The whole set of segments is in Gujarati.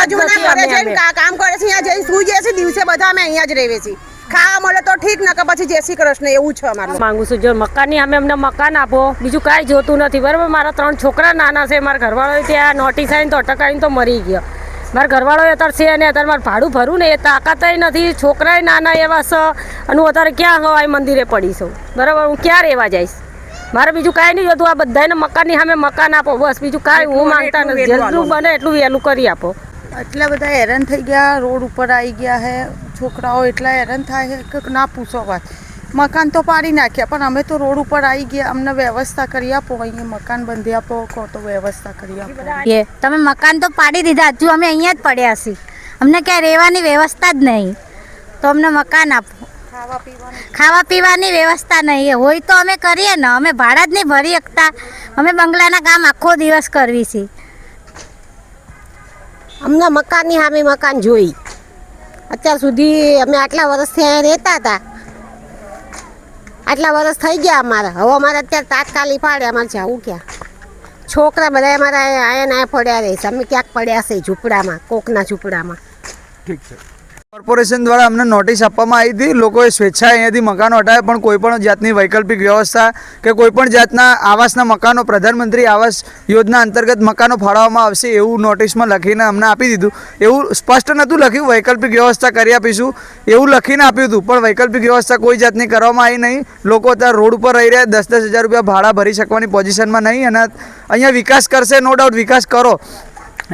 આજુબાજુના ઘરે જઈને કામ કરે છે, અહીંયા જઈને સુઈ જાય છે, દિવસે બધા અમે અહીંયા જ રહેવે છીએ. ખાવા મળે તો ઠીક, ન કે પછી જય શ્રી કૃષ્ણ એવું છે અમારું. માંગુ છું જો મકાનની અમે અમને મકાન આપો, બીજું કાંઈ જોતું નથી બરાબર. મારા 3 છોકરા નાના છે, મારા ઘરવાળો ત્યાં નોટિસ આવીને તો અટક આવીને તો મરી ગયો. મારા ઘરવાળો અત્યારે છે અને અત્યારે મારે ભાડું ભરું ને એ તાકાતય નથી, છોકરાય નાના એવા છે અને હું અત્યારે ક્યાં હવાઈ મંદિરે પડી છું બરાબર. હું ક્યાં રહેવા જઈશ? મારે બીજું કાંઈ નહીં જોતું, આ બધાને મકાનની સામે મકાન આપો બસ, બીજું કાંઈ હું માંગતા નથી. જેટલું બને એટલું વહેલું કરી આપો. એટલા બધા હેરાન થઈ ગયા, રોડ ઉપર આવી ગયા હે છોકરાઓ, એટલા હેરાન થાય છે કે ના પૂછો વાત. મકાન તો પાડી નાખ્યા પણ અમે તો રોડ ઉપર આવી ગયા, અમને વ્યવસ્થા કરી આપો, અહીંયા મકાન બાંધી આપો, કહો તો વ્યવસ્થા કરી આપો. તમે મકાન તો પાડી દીધા, હજુ અમે અહીંયા જ પડ્યા છીએ, અમને ક્યાંય રહેવાની વ્યવસ્થા જ નહીં, તો અમને મકાન આપો. ખાવા પીવાની વ્યવસ્થા નહીં હોય તો અમે કરીએ ને, અમે ભાડા જ નહીં ભરી શકતા, અમે બંગલાના કામ આખો દિવસ કરવી છીએ. અમને મકાનની સામે મકાન જોઈ, અત્યાર સુધી અમે આટલા વર્ષથી અહીંયા રહેતા હતા, આટલા વર્ષ થઈ ગયા અમારા. હવે અમારે અત્યારે તાત્કાલિક પાડે, અમારે જવું ક્યાં? છોકરા બધા અમારા અહીંયા પડ્યા રહે છે, અમે ક્યાંક પડ્યા છે ઝૂંપડામાં, કોકના ઝૂંપડામાં. ઠીક છે. કોર્પોરેશન દ્વારા અમને નોટિસ આપવામાં આવી હતી, લોકોએ સ્વેચ્છાએ અહીંયાથી મકાનો હટાવ્યા, પણ કોઈપણ જાતની વૈકલ્પિક વ્યવસ્થા કે કોઈપણ જાતના આવાસના મકાનો પ્રધાનમંત્રી આવાસ યોજના અંતર્ગત મકાનો ફાળવવામાં આવશે એવું નોટિસમાં લખીને અમને આપી દીધું. એવું સ્પષ્ટ નહોતું લખ્યું વૈકલ્પિક વ્યવસ્થા કરી આપીશું, એવું લખીને આપ્યું હતું, પણ વૈકલ્પિક વ્યવસ્થા કોઈ જાતની કરવામાં આવી નહીં. લોકો અત્યારે રોડ ઉપર રહી રહ્યા, 10-10 હજાર રૂપિયા ભાડા ભરી શકવાની પોઝિશનમાં નહીં, અને અહીંયા વિકાસ કરશે, નો ડાઉટ વિકાસ કરો,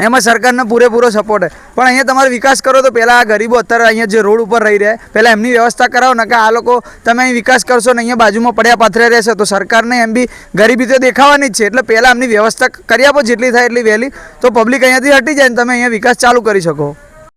એમાં સરકારનો પૂરેપૂરો સપોર્ટ છે. પણ અહીંયા તમારે વિકાસ કરો તો પહેલાં આ ગરીબો અત્યારે અહીંયા જે રોડ ઉપર રહી રહ્યા, પહેલાં એમની વ્યવસ્થા કરાવો ને, કે આ લોકો તમે અહીં વિકાસ કરશો ને અહીંયા બાજુમાં પડ્યા પાથરે રહેશે તો સરકારને એમ બી ગરીબી તો દેખાવાની જ છે. એટલે પહેલાં એમની વ્યવસ્થા કરી આપો જેટલી થાય એટલી વહેલી, તો પબ્લિક અહીંયાથી હટી જાય ને તમે અહીંયા વિકાસ ચાલુ કરી શકો.